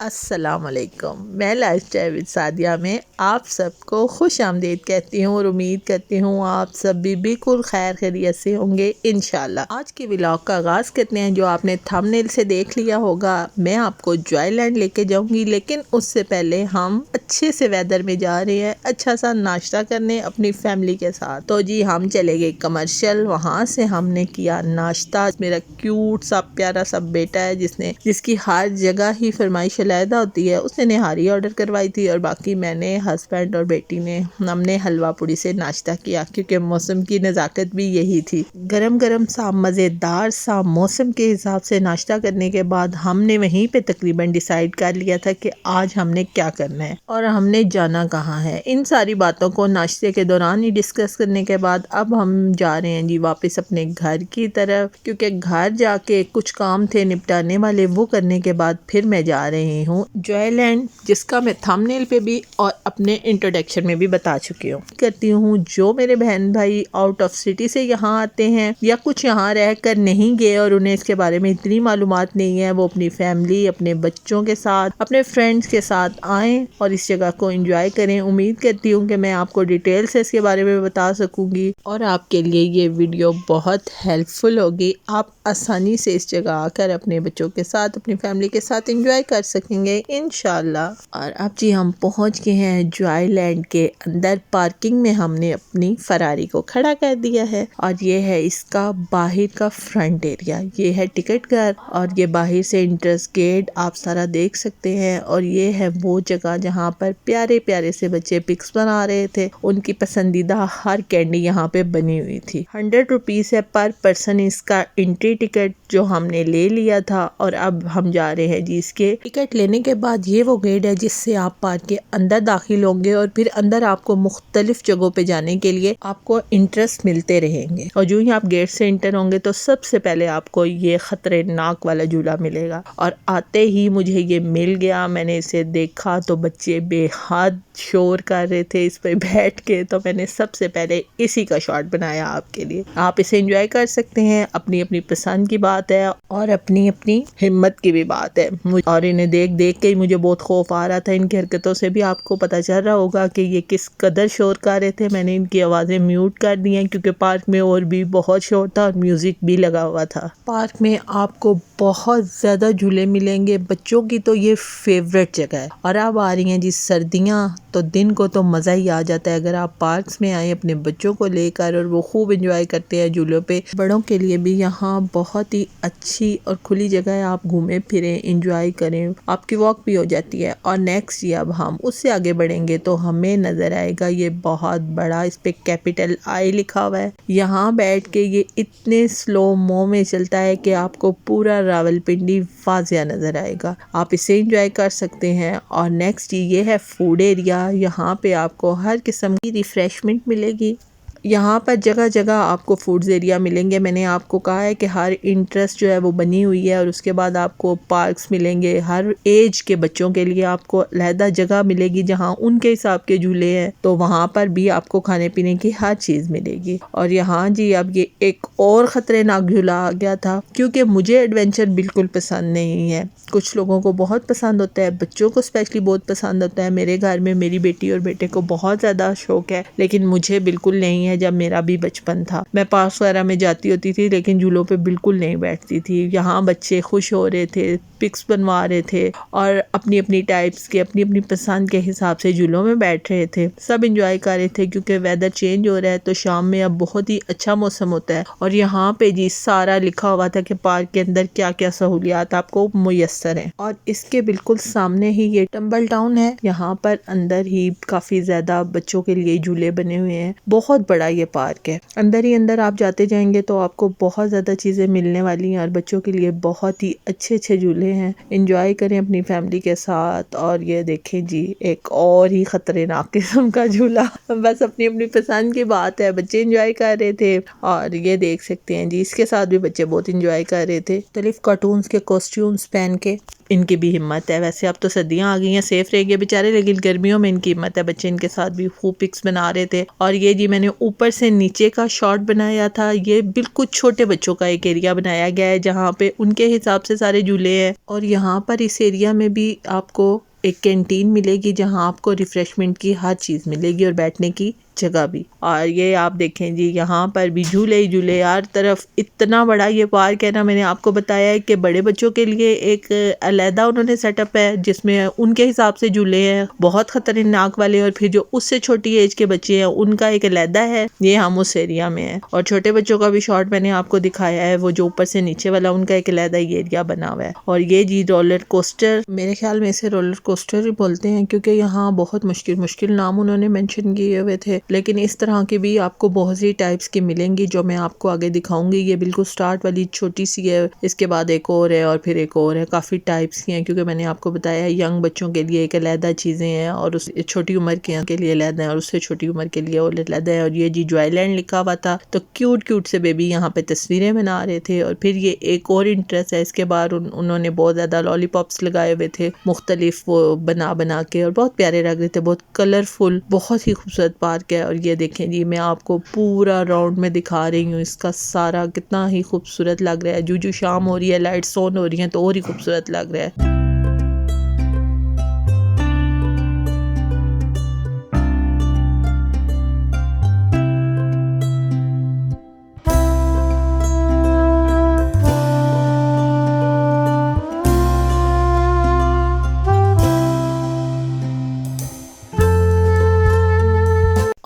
अस्सलामुअलैकुम। मैं lifestyle with Sadia में आप सबको खुश आमदीद कहती हूँ और उम्मीद करती हूँ आप सब भी बिल्कुल खैर खैरियत से होंगे इंशाल्लाह। आज के व्लॉग का आगाज़ करते हैं। जो आपने थंबनेल से देख लिया होगा, मैं आपको जॉयलैंड लेके जाऊंगी, लेकिन उससे पहले हम अच्छे से वेदर में जा रहे हैं अच्छा सा नाश्ता करने अपनी फैमिली के साथ। तो जी हम चले गए कमर्शियल, वहाँ से हमने किया नाश्ता। मेरा क्यूट सा प्यारा सा बेटा है जिसकी हर जगह ही फरमाइश अलहदा होती है, उसने निहारी ऑर्डर करवाई थी और बाकी मैंने, हस्बैंड और बेटी ने, हमने हलवा पूड़ी से नाश्ता किया क्योंकि मौसम की नज़ाकत भी यही थी। गरम गरम सा मज़ेदार सा मौसम के हिसाब से नाश्ता करने के बाद हमने वहीं पे तकरीबन डिसाइड कर लिया था कि आज हमने क्या करना है और हमने जाना कहाँ है। इन सारी बातों को नाश्ते के दौरान ही डिस्कस करने के बाद अब हम जा रहे हैं जी वापस अपने घर की तरफ, क्योंकि घर जाके कुछ काम थे निपटाने वाले, वो करने के बाद फिर मैं जा रही हूँ जॉयलैंड, जिसका मैं थंबनेल पे भी और अपने इंट्रोडक्शन में भी बता चुकी हूँ। करती हूँ जो मेरे बहन भाई आउट ऑफ सिटी से यहाँ आते हैं या कुछ यहाँ रह कर नहीं गए और उन्हें इसके बारे में इतनी मालूमात नहीं है, वो अपनी फैमिली, अपने बच्चों के साथ, अपने फ्रेंड्स के साथ आएँ और इस जगह को एंजॉय करें। उम्मीद करती हूँ कि मैं आपको डिटेल से इसके बारे में बता सकूँगी और आपके लिए ये वीडियो बहुत हेल्पफुल होगी। आप आसानी से इस जगह आकर अपने बच्चों के साथ, अपनी फैमिली के साथ एंजॉय कर सकेंगे इंशाल्लाह। और अब जी हम पहुंच गए हैं जॉयलैंड के अंदर। पार्किंग में हमने अपनी फरारी को खड़ा कर दिया है और ये है इसका बाहर का फ्रंट एरिया। ये है टिकट घर और ये बाहर से एंट्रेंस गेट आप सारा देख सकते हैं। और ये है वो जगह जहाँ पर प्यारे प्यारे से बच्चे पिक्स बना रहे थे। उनकी पसंदीदा हर कैंडी यहाँ पे बनी हुई थी। 100 रुपीज़ है पर पर्सन इसका एंट्री टिकट, जो हमने ले लिया था। और अब हम जा रहे हैं जी इसके टिकट लेने के बाद। ये वो गेट है जिससे आप पार्क के अंदर दाखिल होंगे और फिर अंदर आपको मुख्तलिफ जगहों पे जाने के लिए आपको इंटरेस्ट मिलते रहेंगे। और जो ही आप गेट से इंटर होंगे तो सबसे पहले आपको ये खतरनाक वाला झूला मिलेगा और आते ही मुझे ये मिल गया। मैंने इसे देखा तो बच्चे बेहद शोर कर रहे थे इस पर बैठ के, तो मैंने सबसे पहले इसी का शॉट बनाया आपके लिए। आप इसे एंजॉय कर सकते हैं, अपनी अपनी पसंद की बात है और अपनी अपनी हिम्मत की भी बात है। और इन्हें देख देख के ही मुझे बहुत खौफ आ रहा था। इनकी हरकतों से भी आपको पता चल रहा होगा कि ये किस कदर शोर कर रहे थे। मैंने इनकी आवाज़ें म्यूट कर दी हैं क्योंकि पार्क में और भी बहुत शोर था और म्यूज़िक भी लगा हुआ था। पार्क में आपको बहुत ज़्यादा झूले मिलेंगे, बच्चों की तो ये फेवरेट जगह है। और अब आ रही हैं जी सर्दियाँ, तो दिन को तो मज़ा ही आ जाता है अगर आप पार्क्स में आए अपने बच्चों को लेकर और वो खूब एंजॉय करते हैं झूलों पे। बड़ों के लिए भी यहाँ बहुत ही अच्छी और खुली जगह है, आप घूमें फिरें, एंजॉय करें, आपकी वॉक भी हो जाती है। और नेक्स्ट अब हम उससे आगे बढ़ेंगे तो हमें नज़र आएगा ये बहुत बड़ा, इस पे कैपिटल आई लिखा हुआ है। यहाँ बैठ के ये इतने स्लो मो में चलता है कि आपको पूरा रावलपिंडी वाज़िया नज़र आएगा। आप इसे एंजॉय कर सकते हैं। और नेक्स्ट ये है फूड एरिया। यहाँ पे आपको हर किस्म की रिफ्रेशमेंट मिलेगी। यहाँ पर जगह जगह आपको फूड्स एरिया मिलेंगे। मैंने आपको कहा है कि हर इंटरेस्ट जो है वो बनी हुई है। और उसके बाद आपको पार्क्स मिलेंगे, हर एज के बच्चों के लिए आपको अलहदा जगह मिलेगी जहाँ उनके हिसाब के झूले हैं, तो वहाँ पर भी आपको खाने पीने की हर चीज़ मिलेगी। और यहाँ जी अब ये एक और ख़तरनाक झूला आ गया था, क्योंकि मुझे एडवेंचर बिल्कुल पसंद नहीं है। कुछ लोगों को बहुत पसंद होता है, बच्चों को स्पेशली बहुत पसंद होता है। मेरे घर में मेरी बेटी और बेटे को बहुत ज़्यादा शौक है, लेकिन मुझे बिल्कुल नहीं है। जब मेरा भी बचपन था मैं पार्क वगैरह में जाती होती थी, लेकिन झूलों पे बिल्कुल नहीं बैठती थी। यहाँ बच्चे खुश हो रहे थे, पिक्स बनवा रहे थे और अपनी अपनी टाइप्स के, अपनी अपनी पसंद के हिसाब से झूलों में बैठ रहे थे। सब एंजॉय कर रहे थे क्योंकि वेदर चेंज हो रहा है, तो शाम में अब बहुत ही अच्छा मौसम होता है। और यहाँ पे जी सारा लिखा हुआ था कि पार्क के अंदर क्या क्या सहूलियात आपको मुयस्सर हैं। और इसके बिल्कुल सामने ही ये टम्बल टाउन है। यहाँ पर अंदर ही काफ़ी ज़्यादा बच्चों के लिए झूले बने हुए हैं। बहुत बड़ा ये पार्क है। अंदर ही अंदर आप जाते जाएंगे तो आपको बहुत ज़्यादा चीज़ें मिलने वाली हैं और बच्चों के लिए बहुत ही अच्छे अच्छे झूले हैं। एंजॉय करें अपनी फैमिली के साथ। और ये देखें जी एक और ही खतरनाक किस्म का झूला, बस अपनी अपनी पसंद की बात है। बच्चे एंजॉय कर रहे थे और ये देख सकते हैं जी इसके साथ भी बच्चे बहुत एंजॉय कर रहे थे। मुख्तलिफ कार्टून्स के कॉस्ट्यूम्स पहन के। इनकी भी हिम्मत है। वैसे अब तो सर्दियाँ आ गई हैं, सेफ रहेंगे बेचारे, लेकिन गर्मियों में इनकी हिम्मत है। बच्चे इनके साथ भी खूब पिक्स बना रहे थे। और ये जी मैंने ऊपर से नीचे का शॉट बनाया था। ये बिल्कुल छोटे बच्चों का एक एरिया बनाया गया है जहाँ पे उनके हिसाब से सारे झूले हैं। और यहाँ पर इस एरिया में भी आपको एक कैंटीन मिलेगी जहाँ आपको रिफ्रेशमेंट की हर चीज़ मिलेगी और बैठने की जगह भी। और ये आप देखें जी, यहाँ पर भी झूले ही झूले, हर तरफ इतना बड़ा ये पार्क है ना। मैंने आपको बताया है कि बड़े बच्चों के लिए एक अलहदा उन्होंने सेटअप है जिसमें उनके हिसाब से झूले हैं बहुत खतरनाक वाले, और फिर जो उससे छोटी एज के बच्चे हैं उनका एक अलहदा है। ये हम उस एरिया में है। और छोटे बच्चों का भी शॉर्ट मैंने आपको दिखाया है, वो जो ऊपर से नीचे वाला उनका एक अलहदा ये एरिया बना हुआ है। और ये जी रोलर कोस्टर, मेरे ख्याल में इसे रोलर कोस्टर ही बोलते हैं क्योंकि यहाँ बहुत मुश्किल मुश्किल नाम उन्होंने मेंशन किए हुए थे, लेकिन इस तरह की भी आपको बहुत सी टाइप्स की मिलेंगी जो मैं आपको आगे दिखाऊंगी। ये बिल्कुल स्टार्ट वाली छोटी सी है, इसके बाद एक और है और फिर एक और है। काफ़ी टाइप्स की हैं क्योंकि मैंने आपको बताया है यंग बच्चों के लिए एक अलहदा चीज़ें हैं और उस छोटी उम्र के लिए अलहदा है और उससे छोटी उम्र के लिए और अलहदा है। और ये जी जॉयलैंड लिखा हुआ था तो क्यूट क्यूट से बेबी यहाँ पे तस्वीरें बना रहे थे। और फिर ये एक और इंटरेस्ट है, इसके बाद उन्होंने बहुत ज़्यादा लॉलीपॉप्स लगाए हुए थे मुख्तलिफ वो बना के, और बहुत प्यारे लग रहे थे, बहुत कलरफुल, बहुत ही खूबसूरत पार्क है। और ये देखें जी, मैं आपको पूरा राउंड में दिखा रही हूँ इसका सारा, कितना ही खूबसूरत लग रहा है। जो शाम हो रही है, लाइट्स ऑन हो रही हैं तो और ही खूबसूरत लग रहा है।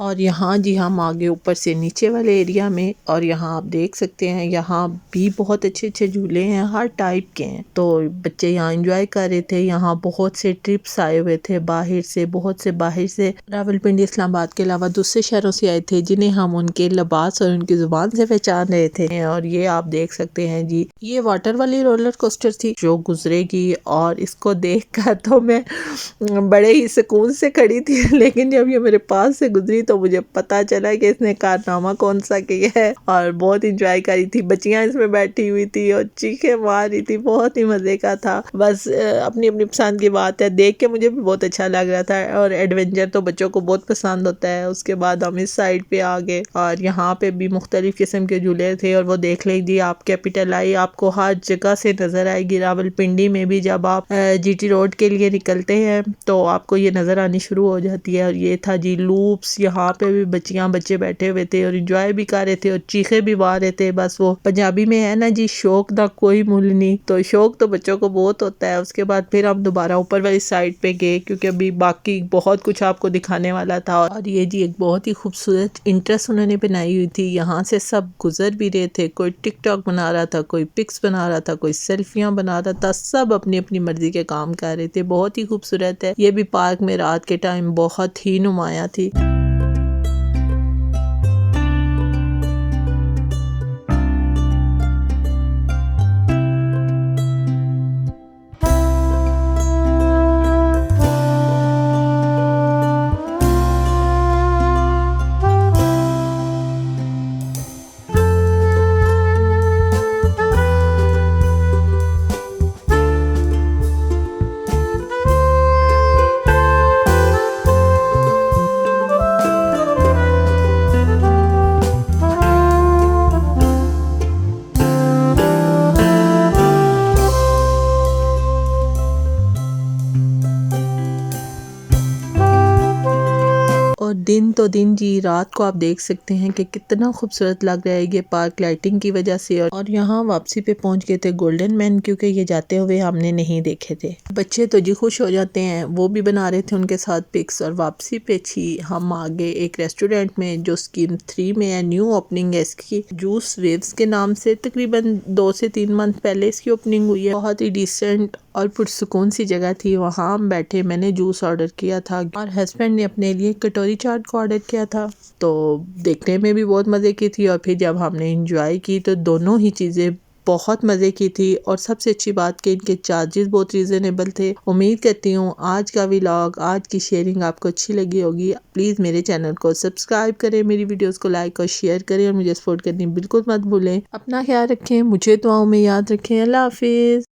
और यहाँ जी हम आगे ऊपर से नीचे वाले एरिया में, और यहाँ आप देख सकते हैं यहाँ भी बहुत अच्छे अच्छे झूले हैं, हर टाइप के हैं। तो बच्चे यहाँ एंजॉय कर रहे थे। यहाँ बहुत से ट्रिप्स आए हुए थे बाहर से, बहुत से बाहर से, रावलपिंडी इस्लामाबाद के अलावा दूसरे शहरों से आए थे जिन्हें हम उनके लिबास और उनकी जुबान से पहचान रहे थे। और ये आप देख सकते हैं जी, ये वाटर वाली रोलर कोस्टर थी जो गुजरेगी, और इसको देख कर तो मैं बड़े ही सुकून से खड़ी थी, लेकिन जब ये मेरे पास से गुजरी तो मुझे पता चला कि इसने कारनामा कौन सा किया है। और बहुत इंजॉय करी थी, बच्चियां इसमें बैठी हुई थी और चीखें मार रही थी, बहुत ही मजे का था। बस अपनी अपनी पसंद की बात है, देख के मुझे भी बहुत अच्छा लग रहा था। और एडवेंचर तो बच्चों को बहुत पसंद होता है। उसके बाद हम इस साइड पे आ गए और यहाँ पे भी मुख्तलिफ किस्म के झूले थे, और वो देख लीजिए आप कैपिटल आई आपको हर जगह से नजर आएगी। रावलपिंडी में भी जब आप जीटी रोड के लिए निकलते हैं तो आपको ये नजर आनी शुरू हो जाती है। और ये था जी लूप्स, यहाँ पे भी बच्चियां बच्चे बैठे हुए थे और इंजॉय भी कर रहे थे और चीखे भी मार रहे थे। बस वो पंजाबी में है ना जी, शौक दा कोई मुल नहीं, तो शौक तो बच्चों को बहुत होता है। उसके बाद फिर हम दोबारा ऊपर वाली साइड पे गए क्योंकि अभी बाकी बहुत कुछ आपको दिखाने वाला था। और ये जी एक बहुत ही खूबसूरत इंटरेस्ट उन्होंने बनाई हुई थी। यहाँ से सब गुजर भी रहे थे, कोई टिकटॉक बना रहा था, कोई पिक्स बना रहा था, कोई सेल्फियां बना रहा था, सब अपनी अपनी मर्जी के काम कर रहे थे। बहुत ही खूबसूरत है। ये भी पार्क में रात के टाइम बहुत ही नुमाया थी। और दिन तो दिन जी, रात को आप देख सकते हैं कि कितना खूबसूरत लग रहा है ये पार्क लाइटिंग की वजह से। और यहाँ वापसी पे पहुंच गए थे गोल्डन मैन, क्योंकि ये जाते हुए हमने नहीं देखे थे। बच्चे तो जी खुश हो जाते हैं, वो भी बना रहे थे उनके साथ पिक्स। और वापसी पे थी हम आगे एक रेस्टोरेंट में जो स्कीम 3 में है, न्यू ओपनिंग है इसकी, जूस वेव्स के नाम से। तकरीबन 2 से 3 मंथ पहले इसकी ओपनिंग हुई है। बहुत ही डिसेंट और पुरसुकून सी जगह थी। वहाँ हम बैठे, मैंने जूस ऑर्डर किया था और हस्बैंड ने अपने लिए कटोरी चाट को ऑर्डर किया था। तो देखने में भी बहुत मज़े की थी, और फिर जब हमने इंजॉय की तो दोनों ही चीज़ें बहुत मज़े की थी। और सबसे अच्छी बात कि इनके चार्जेस बहुत रीज़नेबल थे। उम्मीद करती हूँ आज का व्लॉग, आज की शेयरिंग आपको अच्छी लगी होगी। प्लीज़ मेरे चैनल को सब्सक्राइब करें, मेरी वीडियोस को लाइक और शेयर करें, और मुझे सपोर्ट करनी बिल्कुल मत भूलें। अपना ख्याल रखें, मुझे दुआओं में याद रखें। अल्लाह हाफिज़।